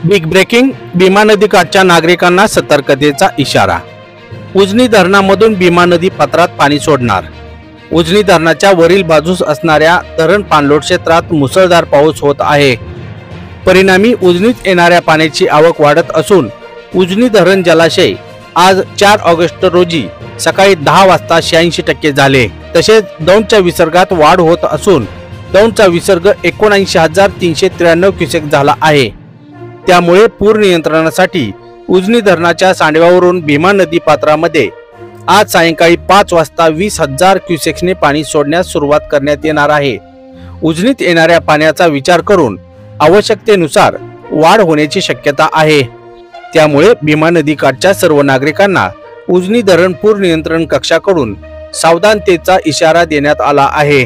Big breaking, Bhima नदीकाठच्या नागरिकांना सतर्कतेचा इशारा। उजनी धरणामधून भीमा नदी पात्रात पाणी सोडणार। उजनी धरणाच्या वरील बाजूस असणाऱ्या धरण पाणलोट क्षेत्रात मुसळधार पाऊस होत आहे। परिणामी उजनीत येणाऱ्या पाण्याची आवक वाढत असून उजनी धरण जलाशय आज 4 ऑगस्ट रोजी सकाळी 10 वाजता 86% झाले। तसेच दौंडच्या विसर्गात वाढ होत असून दौंडचा विसर्ग 79,393 क्युसेक झाला आहे। त्यामुळे पूर नियंत्रणासाठी उजनी धरणाच्या सांडव्यावरून भीमा नदी पात्रामध्ये आज सायंकाळी 5 वाजता 20,000 क्युसेक्सने पाणी सोडण्यास सुरुवात करण्यात येणार आहे। उजनीत येणाऱ्या पाण्याचा विचार करून आवश्यकतेनुसार वाढ होण्याची शक्यता आहे। त्यामुळे भीमा नदीकाठच्या सर्व नागरिकांना उजनी धरण पूर नियंत्रण कक्षाकडून सावधानतेचा इशारा देण्यात आला आहे।